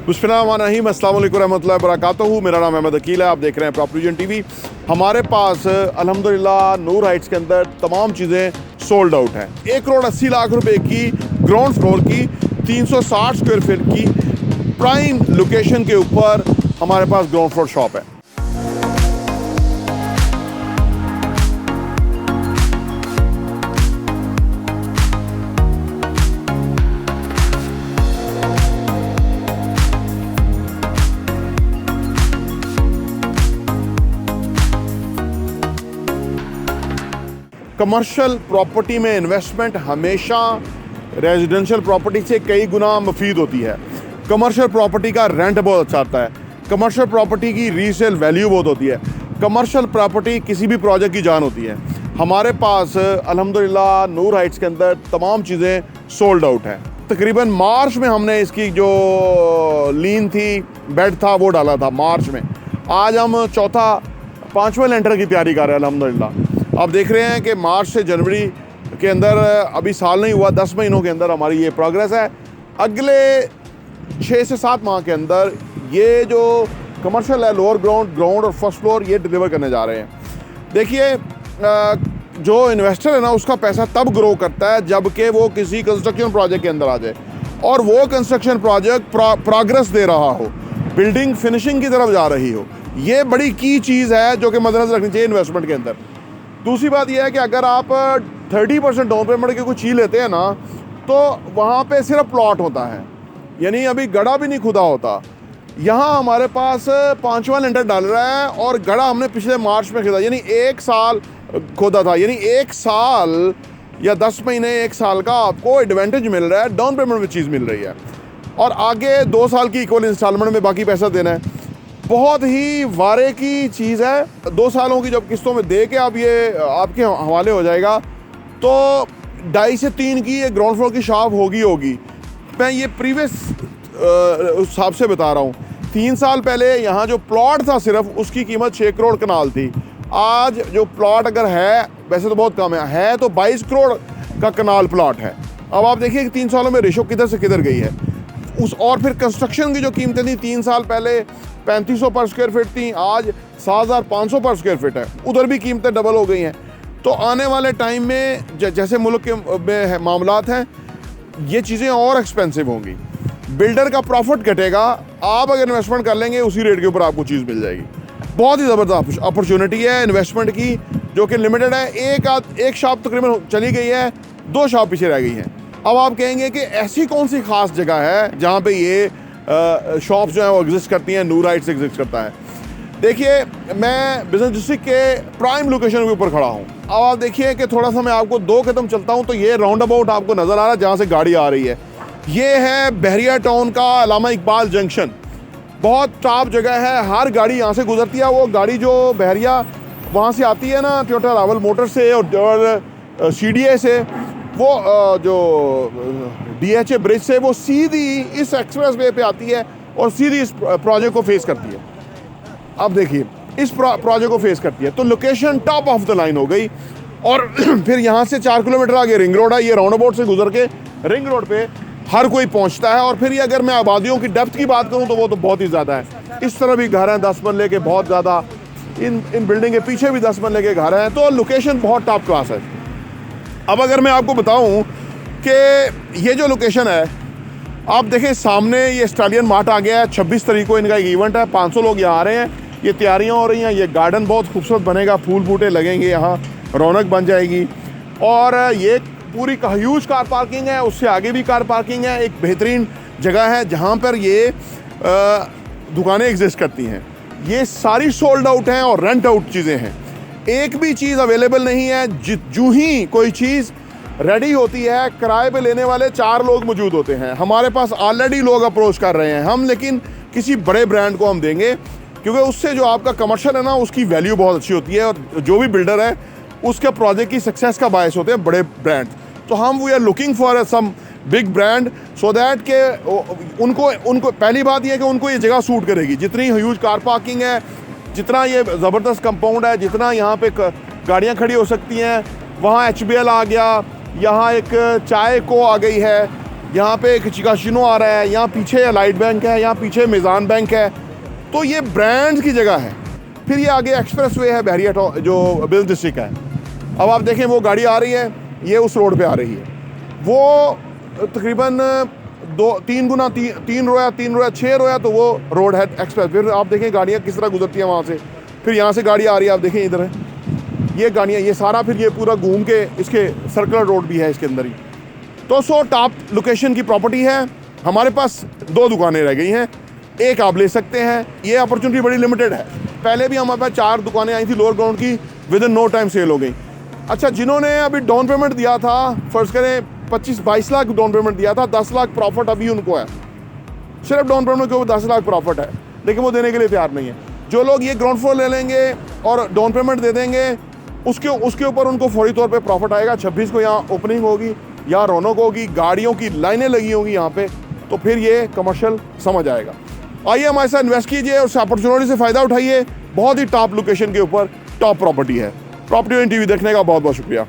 बिस्मिल्लाहिर्रहमानिर्रहीम, अस्सलाम वालेकुम रहमतुल्लाहि व बरकातुहू। मेरा नाम अहमद अकील है। आप देख रहे हैं प्रॉपर्टी विजन टीवी। हमारे पास अल्हम्दुलिल्लाह नूर हाइट्स के अंदर तमाम चीज़ें सोल्ड आउट हैं। 1,80,00,000 रुपए की ग्राउंड फ्लोर की 360 स्क्वायर फीट की प्राइम लोकेशन के ऊपर हमारे पास ग्राउंड फ्लोर शॉप है। कमर्शियल प्रॉपर्टी में इन्वेस्टमेंट हमेशा रेजिडेंशियल प्रॉपर्टी से कई गुना मुफीद होती है। कमर्शियल प्रॉपर्टी का रेंट बहुत अच्छा आता है। कमर्शियल प्रॉपर्टी की रीसेल वैल्यू बहुत होती है। कमर्शियल प्रॉपर्टी किसी भी प्रोजेक्ट की जान होती है। हमारे पास अल्हम्दुलिल्लाह नूर हाइट्स के अंदर तमाम चीज़ें सोल्ड आउट हैं। तकरीबन मार्च में हमने इसकी जो लीन थी, बेड था, वो डाला था मार्च में। आज हम पाँचवें लेंटर की तैयारी कर रहे हैं अल्हम्दुलिल्लाह। आप देख रहे हैं कि मार्च से जनवरी के अंदर, अभी साल नहीं हुआ, 10 महीनों के अंदर हमारी ये प्रोग्रेस है। अगले 6 से 7 माह के अंदर ये जो कमर्शियल है, लोअर ग्राउंड और फर्स्ट फ्लोर, ये डिलीवर करने जा रहे हैं। देखिए, जो इन्वेस्टर है ना, उसका पैसा तब ग्रो करता है जबकि वो किसी कंस्ट्रक्शन प्रोजेक्ट के अंदर आ जाए और वो कंस्ट्रक्शन प्रोजेक्ट प्रोग्रेस दे रहा हो, बिल्डिंग फिनिशिंग की तरफ जा रही हो। ये बड़ी की चीज़ है जो कि मद्देनजर रखनी चाहिए इन्वेस्टमेंट के अंदर। दूसरी बात यह है कि अगर आप 30% डाउन पेमेंट की कोई चीज़ लेते हैं ना, तो वहाँ पे सिर्फ प्लॉट होता है, यानी अभी गड़ा भी नहीं खुदा होता। यहाँ हमारे पास 5वां लेंटर डाल रहा है और गड़ा हमने पिछले मार्च में खरीदा, यानी 1 साल खोदा था। यानी 1 साल या 10 महीने, 1 साल का आपको एडवांटेज मिल रहा है, डाउन पेमेंट में चीज़ मिल रही है, और आगे 2 साल की इक्वल इंस्टॉलमेंट में बाकी पैसा देना है। बहुत ही वारे की चीज़ है। 2 सालों की जब किस्तों में दे के आप ये आपके हवाले हो जाएगा, तो 2.5 से 3 की ये ग्राउंड फ्लोर की शॉप होगी। मैं ये प्रीवियस हिसाब से बता रहा हूँ। 3 साल पहले यहाँ जो प्लॉट था सिर्फ, उसकी कीमत 6 करोड़ कनाल थी। आज जो प्लॉट अगर है, वैसे तो बहुत कम है तो 22 करोड़ का कनाल प्लॉट है। अब आप देखिए कि 3 सालों में रेशो किधर से किधर गई है। और फिर कंस्ट्रक्शन की जो कीमतें थी 3 साल पहले 3500 पर स्क्वायर फीट थी, आज 7,500 पर स्क्वायर फीट है। उधर भी कीमतें डबल हो गई हैं। तो आने वाले टाइम में जैसे मुल्क के में मामलात हैं, ये चीज़ें और एक्सपेंसिव होंगी। बिल्डर का प्रॉफिट घटेगा। आप अगर इन्वेस्टमेंट कर लेंगे उसी रेट के ऊपर आपको चीज़ मिल जाएगी। बहुत ही ज़बरदस्त अपॉर्चुनिटी है इन्वेस्टमेंट की, जो कि लिमिटेड है। एक शॉप तकरीबन चली गई है, 2 शॉप पीछे रह गई हैं। अब आप कहेंगे कि ऐसी कौन सी ख़ास जगह है जहाँ पे ये शॉप्स जो है वो एग्जिस्ट करती हैं, नूर हाइट्स एग्जिस्ट करता है। देखिए, मैं बिजनेस डिस्ट्रिक्ट के प्राइम लोकेशन के ऊपर खड़ा हूँ। अब आप देखिए कि थोड़ा सा मैं आपको 2 कदम चलता हूँ तो ये राउंड अबाउट आपको नज़र आ रहा है जहाँ से गाड़ी आ रही है। ये है बहरिया टाउन का अल्लामा इकबाल जंक्शन। बहुत टॉप जगह है, हर गाड़ी यहाँ से गुजरती है। वो गाड़ी जो बहरिया वहाँ से आती है ना, टोयोटा रावल मोटर से और CDA से, वो जो DHA ब्रिज से, वो सीधी इस एक्सप्रेस वे पे आती है और सीधी इस प्रोजेक्ट को फेस करती है। अब देखिए, इस प्रोजेक्ट को फेस करती है, तो location top of the line हो गई। और फिर यहाँ से 4 किलोमीटर आगे रिंग रोड है। ये राउंड अबाउट से गुजर के रिंग रोड पे हर कोई पहुँचता है। और फिर ये अगर मैं आबादियों की डेप्थ की बात करूँ तो वो तो बहुत ही ज़्यादा है। इस तरह भी घर हैं 10 मरले के, बहुत ज़्यादा। इन बिल्डिंग के पीछे भी 10 मरले के घर हैं। तो लोकेशन बहुत टॉप क्लास है। अब अगर मैं आपको बताऊं कि ये जो लोकेशन है, आप देखें सामने ये स्टालियन मार्ट आ गया है। 26 तारीख को इनका एक इवेंट है, 500 लोग यहाँ आ रहे हैं। ये तैयारियां हो रही हैं। ये गार्डन बहुत खूबसूरत बनेगा, फूल बूटे लगेंगे, यहाँ रौनक बन जाएगी। और ये पूरी का ह्यूज कार पार्किंग है, उससे आगे भी कार पार्किंग है। एक बेहतरीन जगह है जहाँ पर ये दुकानें एग्जिस्ट करती हैं। ये सारी सोल्ड आउट हैं और रेंट आउट चीज़ें हैं। एक भी चीज़ अवेलेबल नहीं है। जो ही कोई चीज़ रेडी होती है, किराए पे लेने वाले 4 लोग मौजूद होते हैं। हमारे पास ऑलरेडी लोग अप्रोच कर रहे हैं हम, लेकिन किसी बड़े ब्रांड को हम देंगे, क्योंकि उससे जो आपका कमर्शियल है ना, उसकी वैल्यू बहुत अच्छी होती है। और जो भी बिल्डर है, उसके प्रोजेक्ट की सक्सेस का बायस होते हैं बड़े ब्रांड। तो हम we are looking for some big brand, so that के उनको पहली बात यह है कि उनको ये जगह सूट करेगी। जितनी ह्यूज कार पार्किंग है, जितना ये ज़बरदस्त कंपाउंड है, जितना यहाँ पे गाड़ियाँ खड़ी हो सकती हैं। वहाँ HBL आ गया, यहाँ एक चाय को आ गई है, यहाँ पे एक चिकाशिनो आ रहा है, यहाँ पीछे अलाइट बैंक है, यहाँ पीछे मेज़ान बैंक है। तो ये ब्रांड्स की जगह है। फिर ये आगे एक्सप्रेस वे है, बहरिया जो बिजनेस डिस्ट्रिक्ट है। अब आप देखें वो गाड़ी आ रही है, ये उस रोड पे आ रही है। वो तकरीबन 3 गुना 3 रोया 6 रोया तो वो रोड है एक्सप्रेस। फिर आप देखें गाड़ियाँ किस तरह गुजरती हैं वहाँ से। फिर यहाँ से गाड़ी आ रही है, आप देखें इधर है ये गाड़ियाँ, ये सारा फिर ये पूरा घूम के इसके सर्कुलर रोड भी है इसके अंदर ही। तो टॉप लोकेशन की प्रॉपर्टी है। हमारे पास 2 दुकानें रह गई हैं, एक आप ले सकते हैं। ये अपॉर्चुनिटी बड़ी लिमिटेड है। पहले भी हमारे पास 4 दुकानें आई थी लोअर ग्राउंड की, within no time sale हो गई। अच्छा, जिन्होंने अभी डाउन पेमेंट दिया था, फर्ज करें 25-22 लाख डाउन पेमेंट दिया था, 10 लाख प्रॉफिट अभी उनको है। सिर्फ डाउन पेमेंट के ऊपर 10 लाख प्रॉफिट है, लेकिन वो देने के लिए तैयार नहीं है। जो लोग ये ग्राउंड फ्लोर ले लेंगे और डाउन पेमेंट दे देंगे, उसके ऊपर उनको फौरी तौर पे प्रॉफिट आएगा। 26 को यहाँ ओपनिंग होगी, यहाँ रौनक होगी, गाड़ियों की लाइनें लगी होंगी यहाँ पे, तो फिर ये कमर्शियल समझ आएगा। आइए हमारे साथ इन्वेस्ट कीजिए और उस अपॉर्चुनिटी से फ़ायदा उठाइए। बहुत ही टॉप लोकेशन के ऊपर टॉप प्रॉपर्टी है। प्रॉपर्टी टीवी देखने का बहुत बहुत शुक्रिया।